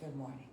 Good morning.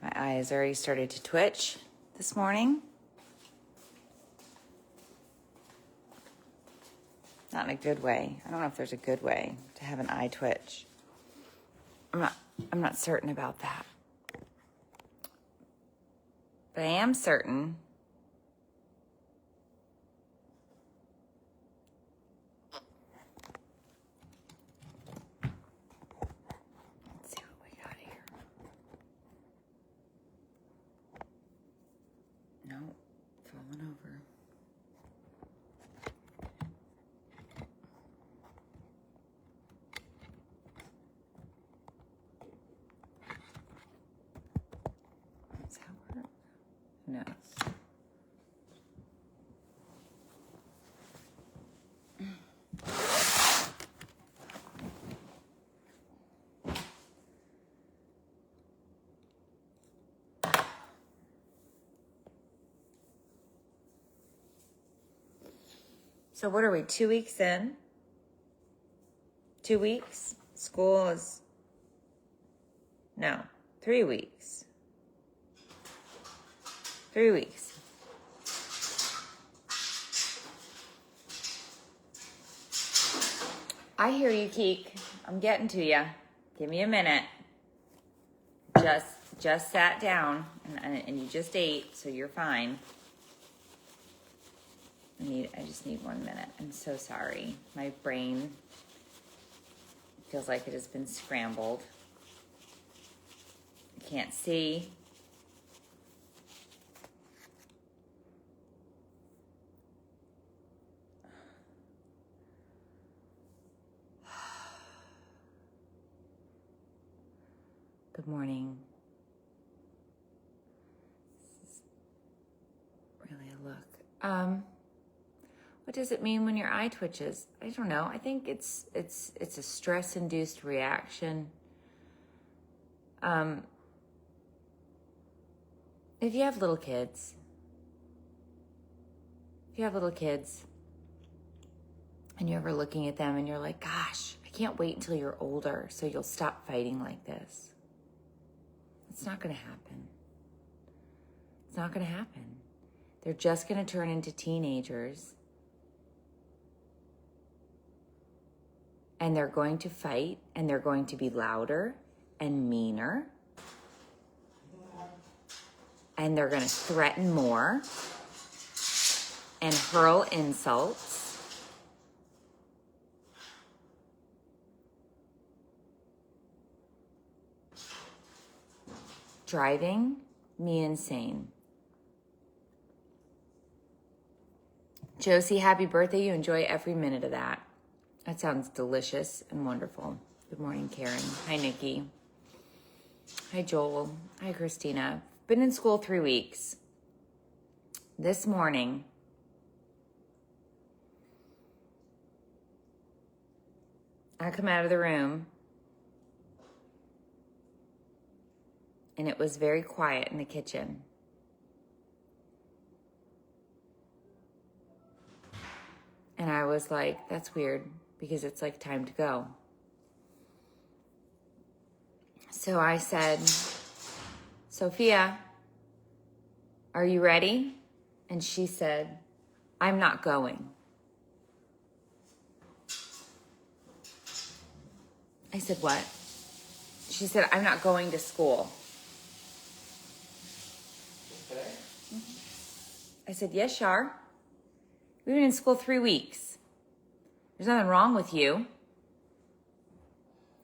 My eyes already started to twitch this morning. Not in a good way. I don't know if there's a good way to have an eye twitch. I'm not certain about that. But I am certain let's see what we got here. No, falling over. Does that work? Who knows? So what are we, 2 weeks in? 2 weeks? School is, no, 3 weeks. 3 weeks. I hear you, Keek. I'm getting to you. Give me a minute. Just sat down and you just ate, so you're fine. I just need 1 minute. I'm so sorry. My brain feels like it has been scrambled. I can't see. Good morning. This is really a look. What does it mean when your eye twitches? I don't know. I think it's a stress-induced reaction. If you have little kids, and you're ever looking at them and you're like, gosh, I can't wait until you're older so you'll stop fighting like this. It's not going to happen. It's not going to happen. They're just going to turn into teenagers. And they're going to fight, and they're going to be louder and meaner. And they're going to threaten more and hurl insults. Driving me insane. Josie, happy birthday. You enjoy every minute of that. That sounds delicious and wonderful. Good morning, Karen. Hi, Nikki. Hi, Joel. Hi, Christina. Been in school 3 weeks. This morning, I come out of the room, and it was very quiet in the kitchen. And I was like, that's weird, because it's like time to go. So I said, Sophia, are you ready? And she said, I'm not going. I said, what? She said, I'm not going to school. Today? I said, yes, Shar. We've been in school 3 weeks. There's nothing wrong with you.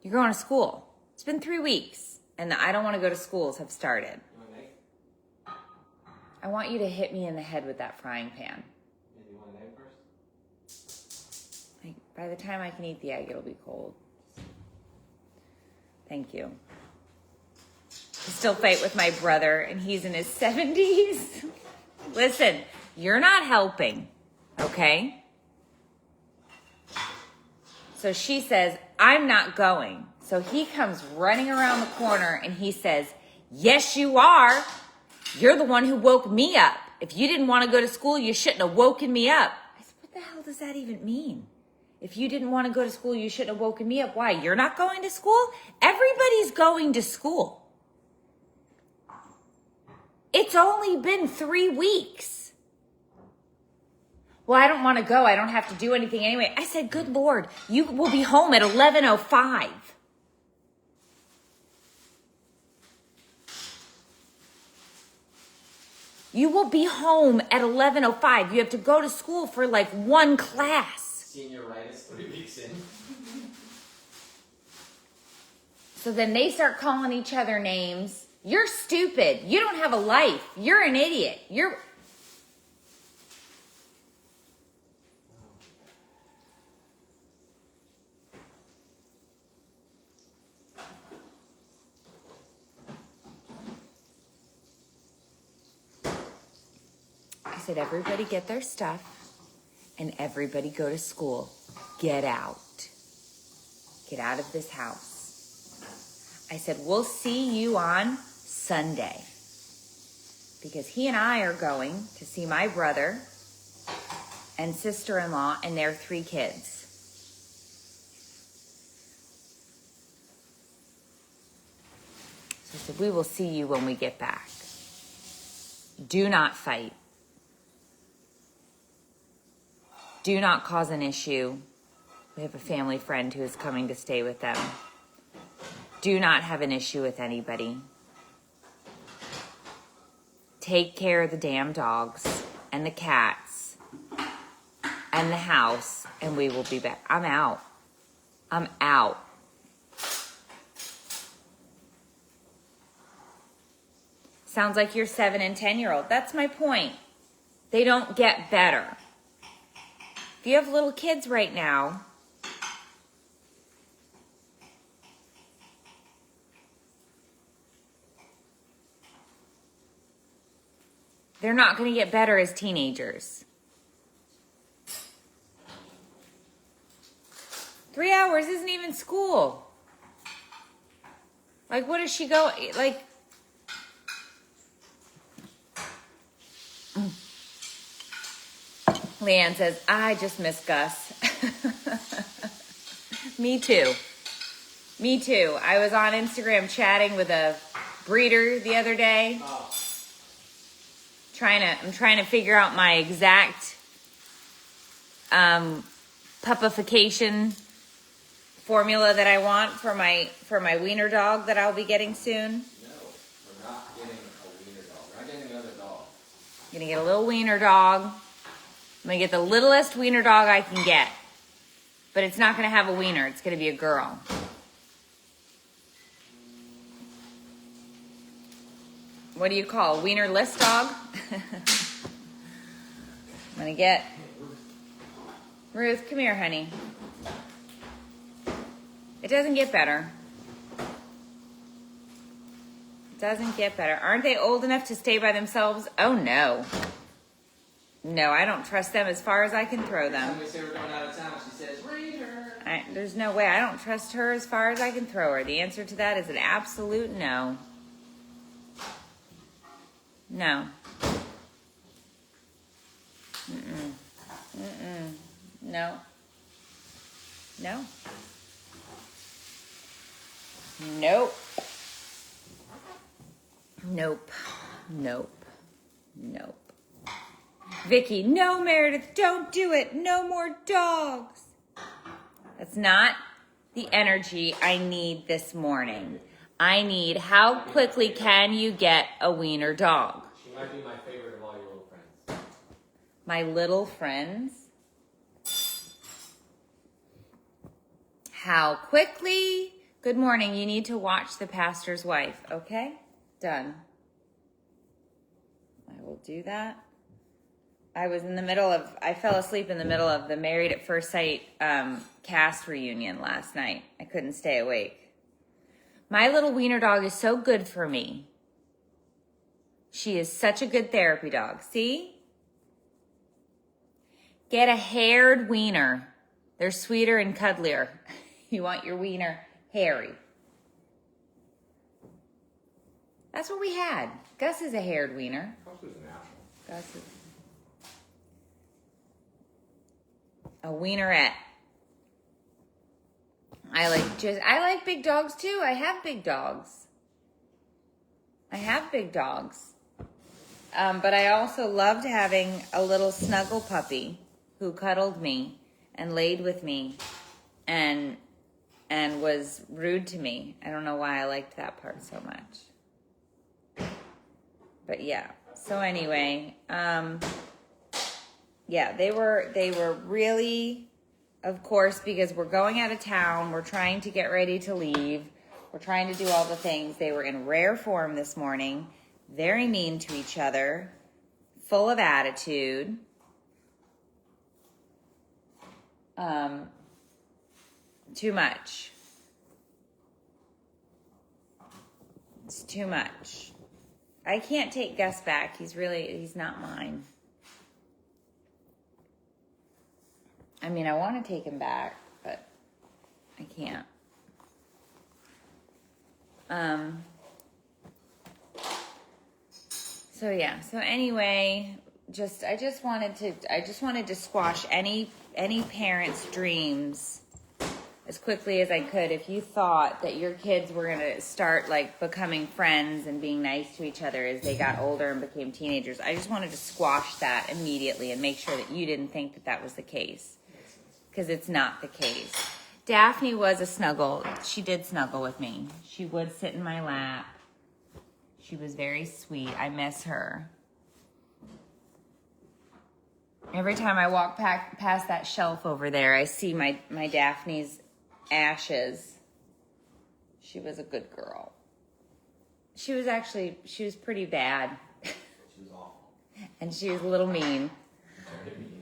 You're going to school. It's been 3 weeks, and the I don't want to go to schools have started. You want an egg? I want you to hit me in the head with that frying pan. Yeah, you want an egg first? By the time I can eat the egg, it'll be cold. Thank you. I still fight with my brother, and he's in his 70s. Listen, you're not helping, okay? So she says, I'm not going. So he comes running around the corner, and he says, yes, you are. You're the one who woke me up. If you didn't want to go to school, you shouldn't have woken me up. I said, what the hell does that even mean? If you didn't want to go to school, you shouldn't have woken me up. Why? You're not going to school? Everybody's going to school. It's only been 3 weeks. Well, I don't want to go. I don't have to do anything anyway. I said, good Lord, you will be home at 11:05. You will be home at 11:05. You have to go to school for like one class. Senioritis 3 weeks in. So then they start calling each other names. You're stupid. You don't have a life. You're an idiot. I said, everybody get their stuff and everybody go to school. Get out. Get out of this house. I said, we'll see you on Sunday. Because he and I are going to see my brother and sister-in-law and their 3 kids. So I said, we will see you when we get back. Do not fight. Do not cause an issue. We have a family friend who is coming to stay with them. Do not have an issue with anybody. Take care of the damn dogs and the cats and the house, and we will be back. I'm out. I'm out. Sounds like your 7 and 10-year-old. That's my point. They don't get better. If you have little kids right now, they're not going to get better as teenagers. 3 hours isn't even school. Like, what does she go, like... Leanne says, I just miss Gus. Me too. Me too. I was on Instagram chatting with a breeder the other day. Oh. I'm trying to figure out my exact puppification formula that I want for my wiener dog that I'll be getting soon. No, we're not getting a wiener dog. We're not getting another dog. I'm gonna get a little wiener dog. I'm gonna get the littlest wiener dog I can get. But it's not gonna have a wiener, it's gonna be a girl. What do you call a wiener-less dog? I'm gonna get Ruth, come here, honey. It doesn't get better. It doesn't get better. Aren't they old enough to stay by themselves? Oh no. No, I don't trust them as far as I can throw them. When we say we're going out of town, she says, read her. There's no way. I don't trust her as far as I can throw her. The answer to that is an absolute no. No. Mm-mm. Mm-mm. No. No. Nope. Nope. Nope. Nope. Vicky, no, Meredith, don't do it. No more dogs. That's not the energy I need this morning. I need, how quickly can you get a wiener dog? She might be my favorite of all your little friends. My little friends? How quickly? Good morning. You need to watch The Pastor's Wife. Okay? Done. I will do that I fell asleep in the middle of the Married at First Sight cast reunion last night. I couldn't stay awake. My little wiener dog is so good for me. She is such a good therapy dog. See? Get a haired wiener. They're sweeter and cuddlier. You want your wiener hairy. That's what we had. Gus is a haired wiener. Gus is natural. Gus is a wienerette. I like big dogs too. I have big dogs. But I also loved having a little snuggle puppy who cuddled me and laid with me and was rude to me. I don't know why I liked that part so much. But yeah. So anyway, yeah, they were really, of course, because we're going out of town, we're trying to get ready to leave, we're trying to do all the things. They were in rare form this morning, very mean to each other, full of attitude. Too much. It's too much. I can't take Gus back. He's not mine. I mean, I want to take him back, but I can't. So yeah. So anyway, I just wanted to squash any parent's dreams as quickly as I could. If you thought that your kids were going to start like becoming friends and being nice to each other as they got older and became teenagers, I just wanted to squash that immediately and make sure that you didn't think that that was the case. Because it's not the case. Daphne was a snuggle. She did snuggle with me. She would sit in my lap. She was very sweet. I miss her. Every time I walk past that shelf over there, I see my Daphne's ashes. She was a good girl. She was pretty bad. She was awful. And she was a little mean.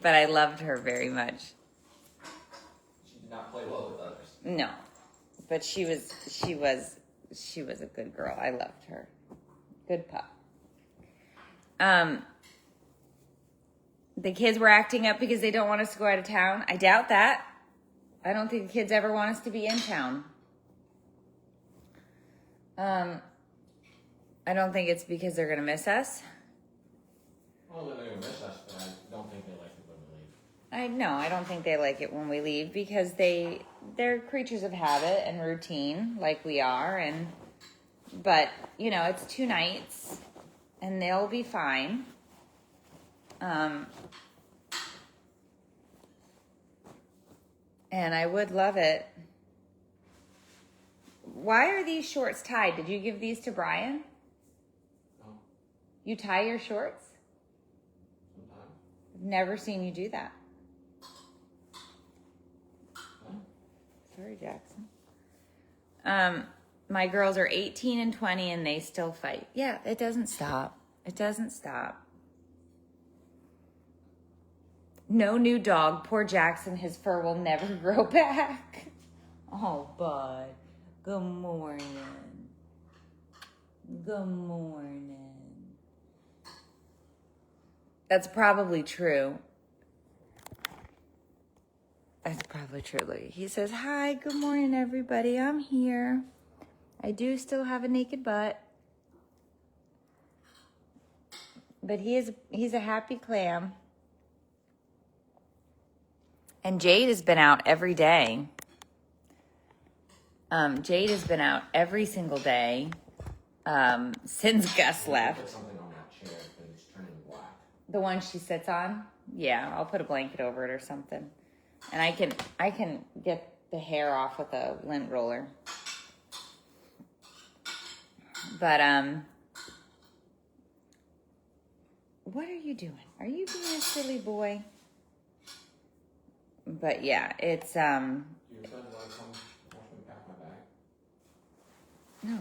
But I loved her very much. She did not play well with others. No. But she was a good girl. I loved her. Good pup. The kids were acting up because they don't want us to go out of town. I doubt that. I don't think the kids ever want us to be in town. I don't think it's because they're going to miss us. Well, they're going to miss us, but I don't think they like it when we leave. I don't think they like it when we leave because they're creatures of habit and routine like we are. But, it's 2 nights and they'll be fine. And I would love it. Why are these shorts tied? Did you give these to Brian? No. You tie your shorts? Sometimes. I've never seen you do that. No. Sorry, Jackson. My girls are 18 and 20 and they still fight. Yeah, it doesn't stop. It doesn't stop. No new dog. Poor Jackson, his fur will never grow back. Oh, bud. Good morning. Good morning. That's probably true. That's probably true. Look, he says, hi, good morning, everybody. I'm here. I do still have a naked butt. But he's a happy clam. And Jade has been out every day. Jade has been out every single day since Gus left. Put something on that chair because it's turning black. The one she sits on? Yeah, I'll put a blanket over it or something. And I can get the hair off with a lint roller. But what are you doing? Are you being a silly boy? But yeah, it's Do your friends want to come watch me pack my bag? no.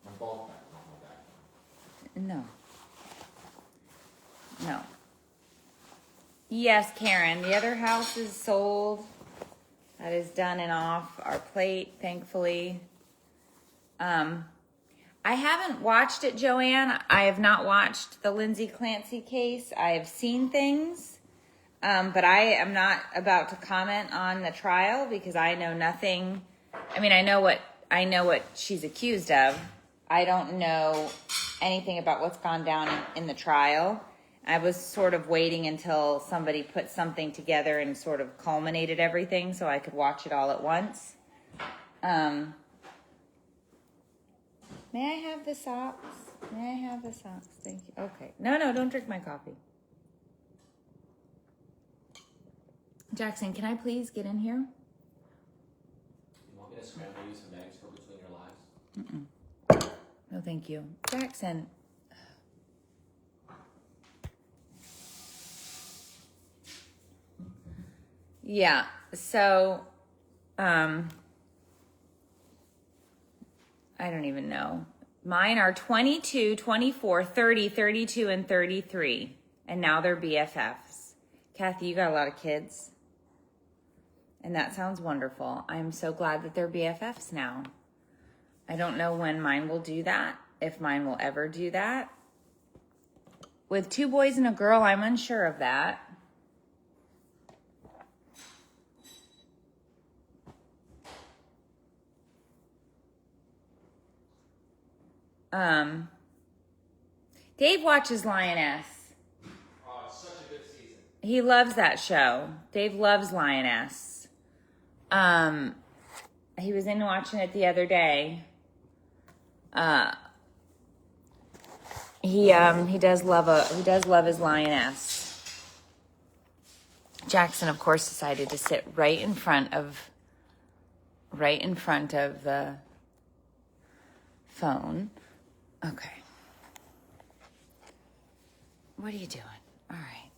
My ball bag, not my bag. No. Yes, Karen. The other house is sold. That is done and off our plate, thankfully. I haven't watched it, Joanne. I have not watched the Lindsay Clancy case. I have seen things, but I am not about to comment on the trial because I know nothing. I mean, I know what she's accused of. I don't know anything about what's gone down in the trial. I was sort of waiting until somebody put something together and sort of culminated everything so I could watch it all at once. May I have the socks? May I have the socks? Thank you. Okay. No, don't drink my coffee. Jackson, can I please get in here? You want me to scramble you some eggs for between your lives? No, thank you. Jackson. Yeah, so, I don't even know. Mine are 22, 24, 30, 32, and 33. And now they're BFFs. Kathy, you got a lot of kids. And that sounds wonderful. I'm so glad that they're BFFs now. I don't know when mine will do that, if mine will ever do that. With 2 boys and a girl, I'm unsure of that. Dave watches Lioness. Oh, it's such a good season. He loves that show. Dave loves Lioness. He was in watching it the other day. He does love his Lioness. Jackson, of course, decided to sit right in front of the phone. Okay. What are you doing? All right.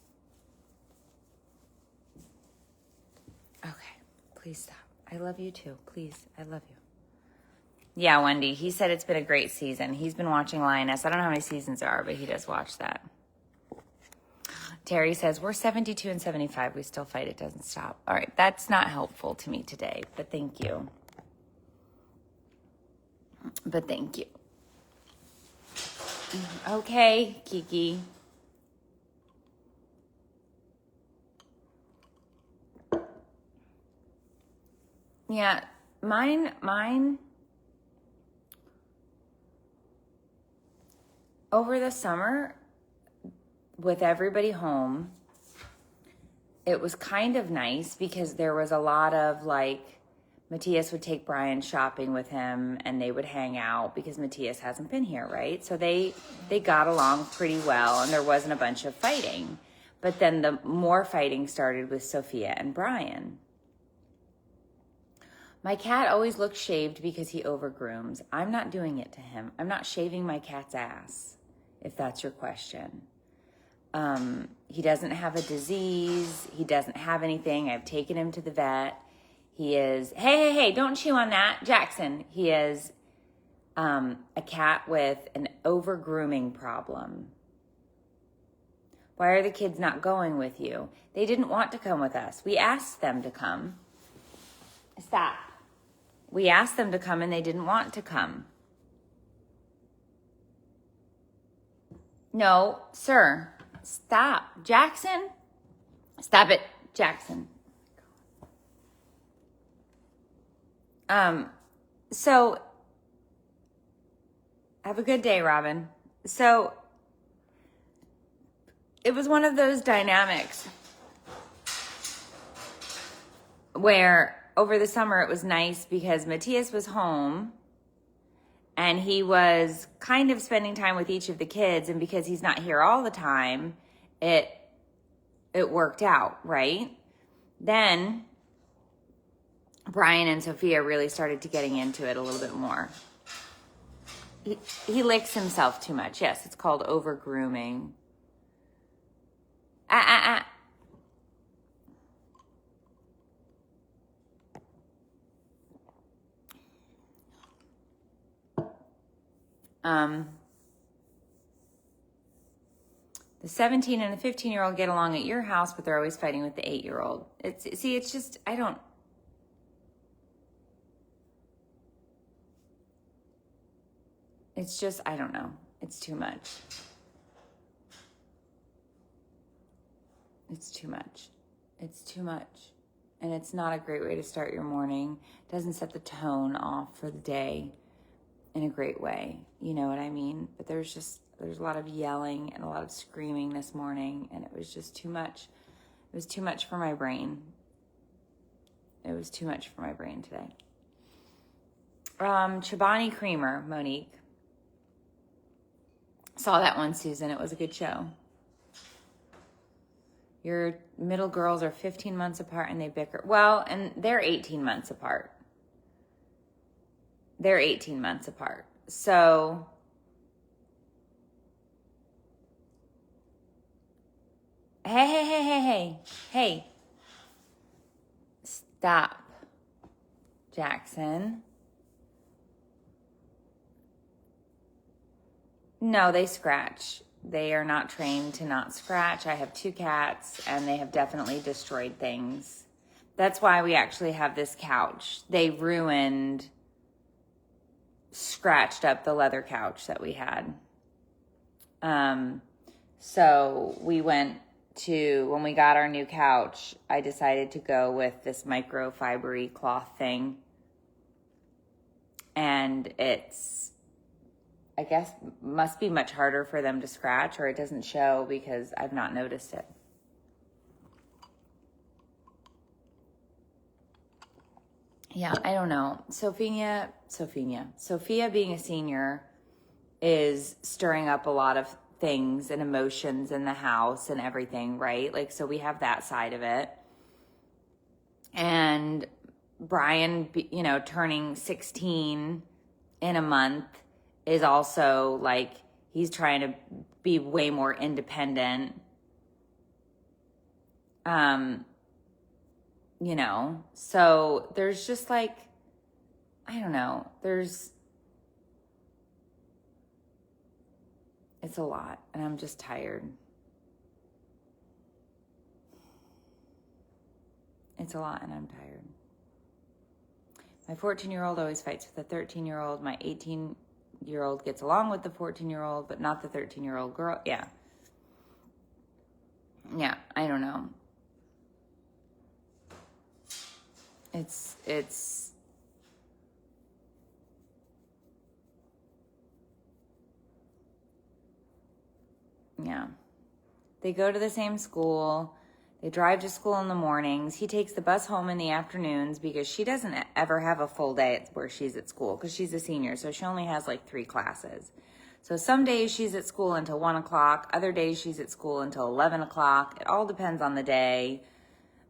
Okay. Please stop. I love you too. Please. I love you. Yeah, Wendy. He said it's been a great season. He's been watching Lioness. I don't know how many seasons there are, but he does watch that. Terry says, we're 72 and 75. We still fight. It doesn't stop. All right. That's not helpful to me today, but thank you. Okay, Kiki. Yeah, mine over the summer with everybody home, it was kind of nice because there was a lot of like, Matthias would take Brian shopping with him and they would hang out because Matthias hasn't been here, right? So they got along pretty well and there wasn't a bunch of fighting. But then the more fighting started with Sophia and Brian. My cat always looks shaved because he overgrooms. I'm not doing it to him. I'm not shaving my cat's ass, if that's your question. He doesn't have a disease. He doesn't have anything. I've taken him to the vet. He is, hey, don't chew on that. Jackson, he is a cat with an over-grooming problem. Why are the kids not going with you? They didn't want to come with us. We asked them to come. Stop. We asked them to come and they didn't want to come. No, sir. Stop. Jackson? Stop it, Jackson. So, have a good day, Robin. So, it was one of those dynamics where over the summer it was nice because Matthias was home and he was kind of spending time with each of the kids, and because he's not here all the time, it worked out, right? Then Brian and Sophia really started to getting into it a little bit more. He licks himself too much. Yes, it's called over-grooming. The 17 and the 15-year-old get along at your house, but they're always fighting with the 8-year-old. It's just, I don't know. It's too much. It's too much. It's too much. And it's not a great way to start your morning. It doesn't set the tone off for the day in a great way. You know what I mean? But there's a lot of yelling and a lot of screaming this morning, and it was just too much. It was too much for my brain. It was too much for my brain today. Chobani Creamer, Monique. Saw that one, Susan. It was a good show. Your middle girls are 15 months apart and they bicker. Well, and they're 18 months apart. They're 18 months apart. So hey. Stop, Jackson. No, they scratch. They are not trained to not scratch. I have 2 cats, and they have definitely destroyed things. That's why we actually have this couch. They scratched up the leather couch that we had. So when we got our new couch, I decided to go with this microfibery cloth thing. And it's, I guess, must be much harder for them to scratch, or it doesn't show because I've not noticed it. Yeah, I don't know. Sophia being a senior is stirring up a lot of things and emotions in the house and everything, right? Like, so we have that side of it. And Brian, turning 16 in a month is also like, he's trying to be way more independent. So there's just like, I don't know, it's a lot, and I'm just tired. It's a lot, and I'm tired. My 14-year-old always fights with the 13-year-old. My 18-year-old gets along with the 14-year-old, but not the 13-year-old girl. Yeah, I don't know. It's yeah. They go to the same school. They drive to school in the mornings. He takes the bus home in the afternoons because she doesn't ever have a full day where she's at school because she's a senior. So she only has like 3 classes. So some days she's at school until 1 o'clock. Other days she's at school until 11 o'clock. It all depends on the day.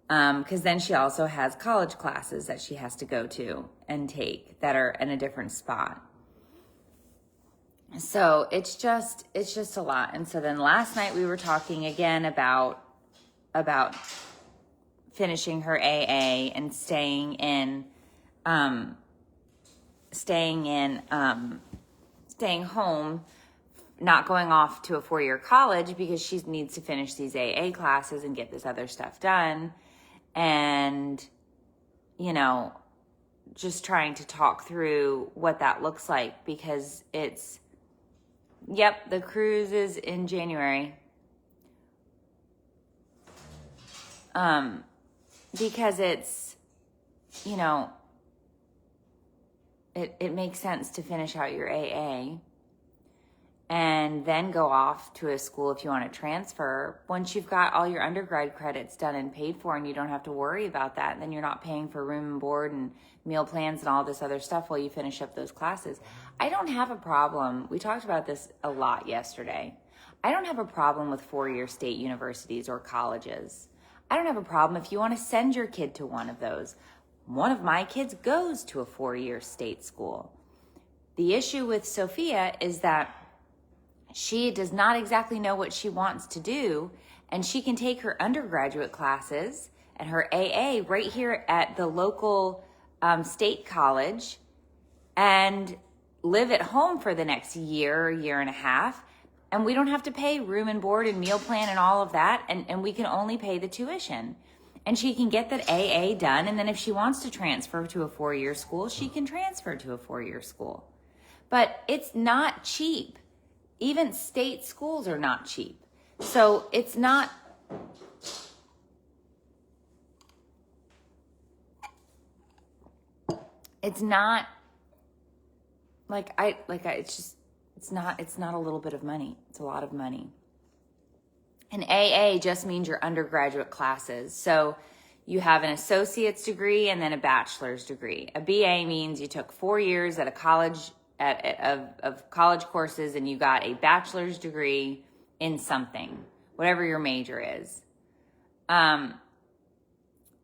Because then she also has college classes that she has to go to and take that are in a different spot. So it's just a lot. And so then last night we were talking again about finishing her AA and staying home, not going off to a 4-year college because she needs to finish these AA classes and get this other stuff done. And, just trying to talk through what that looks like because the cruise is in January. Because it's, it makes sense to finish out your AA and then go off to a school if you want to transfer. Once you've got all your undergrad credits done and paid for and you don't have to worry about that, then you're not paying for room and board and meal plans and all this other stuff while you finish up those classes. I don't have a problem. We talked about this a lot yesterday. I don't have a problem with 4-year state universities or colleges. I don't have a problem if you want to send your kid to one of those. One of my kids goes to a 4-year state school. The issue with Sophia is that she does not exactly know what she wants to do, and she can take her undergraduate classes and her AA right here at the local state college and live at home for the next year and a half And we don't have to pay room and board and meal plan and all of that. And we can only pay the tuition. And she can get that AA done. And then if she wants to transfer to a 4-year school, she can transfer to a 4-year school. But it's not cheap. Even state schools are not cheap. So it's not... It's not it's not a little bit of money. It's a lot of money. And AA just means your undergraduate classes. So you have an associate's degree and then a bachelor's degree. A BA means you took 4 years at a college of college courses and you got a bachelor's degree in something, whatever your major is.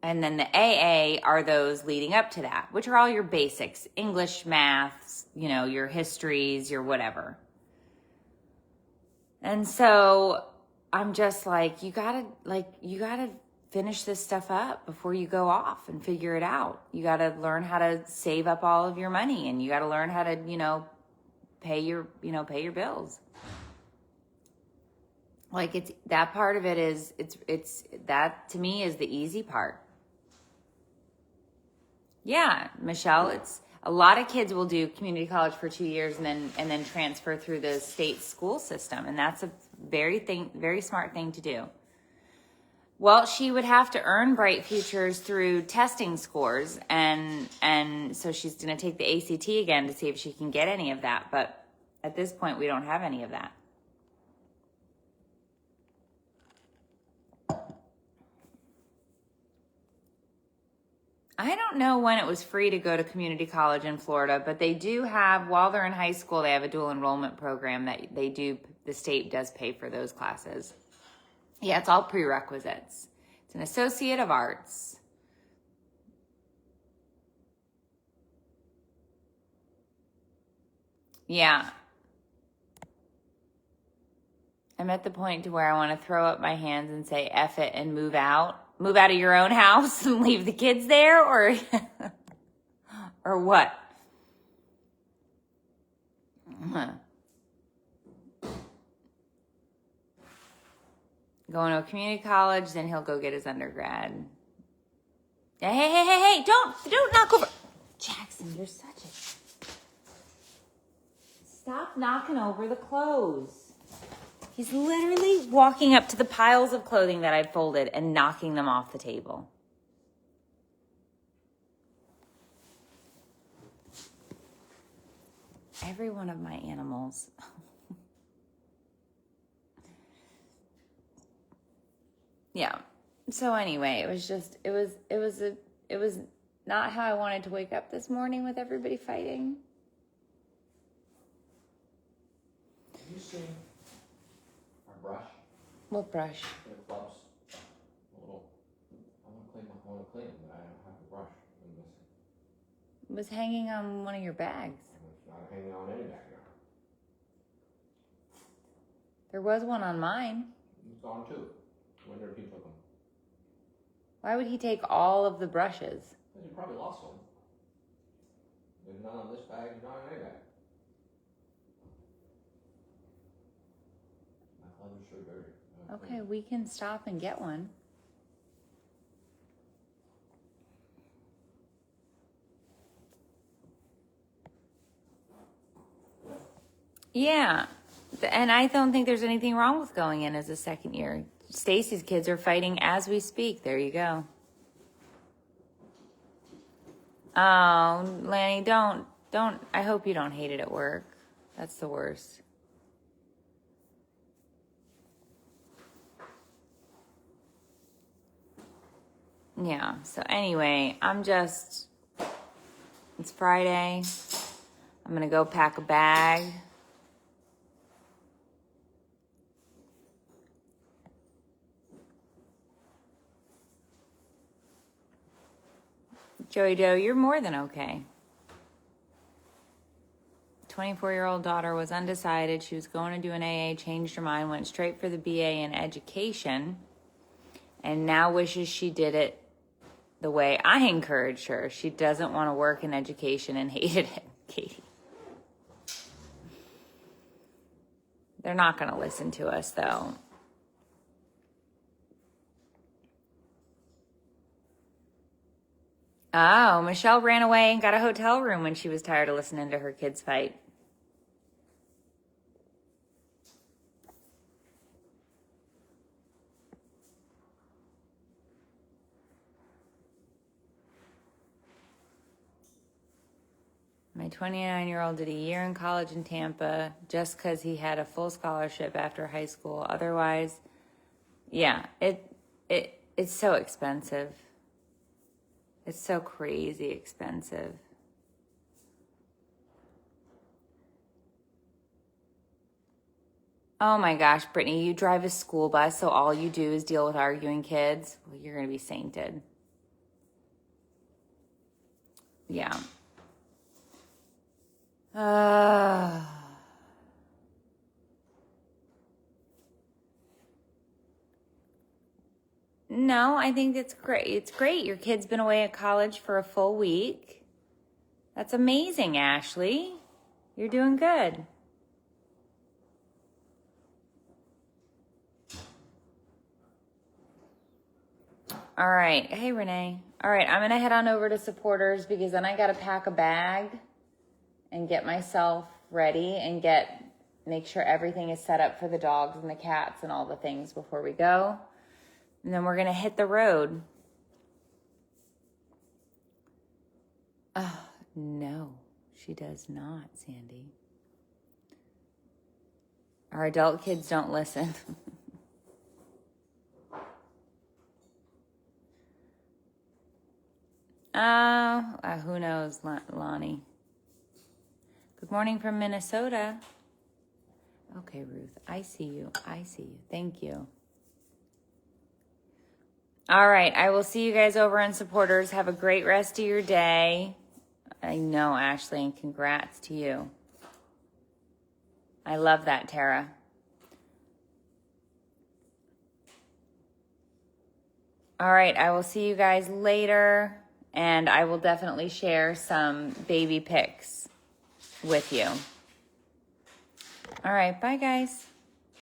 And then the AA are those leading up to that, which are all your basics, English, maths, your histories, your whatever. And so I'm just like, you gotta finish this stuff up before you go off and figure it out. You gotta learn how to save up all of your money, and you gotta learn how to, pay your bills. Like it's that part of it is it's that to me is the easy part. Yeah, Michelle, it's a lot of kids will do community college for 2 years and then transfer through the state school system, and that's a very smart thing to do. Well, she would have to earn Bright Futures through testing scores, and so she's going to take the ACT again to see if she can get any of that. But at this point, we don't have any of that. I don't know when it was free to go to community college in Florida, but they do have, while they're in high school, they have a dual enrollment program that the state does pay for those classes. Yeah, it's all prerequisites. It's an Associate of Arts. Yeah. I'm at the point to where I want to throw up my hands and say F it and move out. Move out of your own house and leave the kids there, or what? Going to a community college, then he'll go get his undergrad. Hey, don't knock over. Jackson, you're such a... Stop knocking over the clothes. He's literally walking up to the piles of clothing that I'd folded and knocking them off the table. Every one of my animals. Yeah. So anyway, it was not how I wanted to wake up this morning with everybody fighting. Have you seen our brush? What brush? The clubs. A little. I want to clean but I don't have a brush. It was hanging on one of your bags. It's not hanging on any back now. There was one on mine. It's gone too. I wonder if he took them. Why would he take all of the brushes? Because he probably lost one. There's none on this bag, none on any bag. My clothes are so dirty. Okay, we can stop and get one. Yeah, and I don't think there's anything wrong with going in as a second year. Stacy's kids are fighting as we speak. There you go. Oh, Lanny, don't. I hope you don't hate it at work. That's the worst. Yeah, so anyway, it's Friday. I'm going to go pack a bag. Joey Doe, you're more than okay. 24-year-old daughter was undecided. She was going to do an AA, changed her mind, went straight for the BA in education, and now wishes she did it the way I encouraged her. She doesn't want to work in education and hated it, Katie. They're not going to listen to us, though. Oh, Michelle ran away and got a hotel room when she was tired of listening to her kids fight. My 29-year-old did a year in college in Tampa just because he had a full scholarship after high school. Otherwise, yeah, it's so expensive. It's so crazy expensive. Oh my gosh, Brittany, you drive a school bus, so all you do is deal with arguing kids? Well, you're going to be sainted. Yeah. No, I think it's great. It's great. Your kid's been away at college for a full week. That's amazing, Ashley. You're doing good. All right. Hey, Renee. All right, I'm going to head on over to supporters because then I got to pack a bag and get myself ready and make sure everything is set up for the dogs and the cats and all the things before we go. And then we're going to hit the road. Oh, no, she does not, Sandy. Our adult kids don't listen. Who knows, Lonnie? Good morning from Minnesota. Okay, Ruth, I see you. I see you. Thank you. All right, I will see you guys over on supporters. Have a great rest of your day. I know, Ashley, and congrats to you. I love that, Tara. All right, I will see you guys later, and I will definitely share some baby pics with you. All right, bye, guys.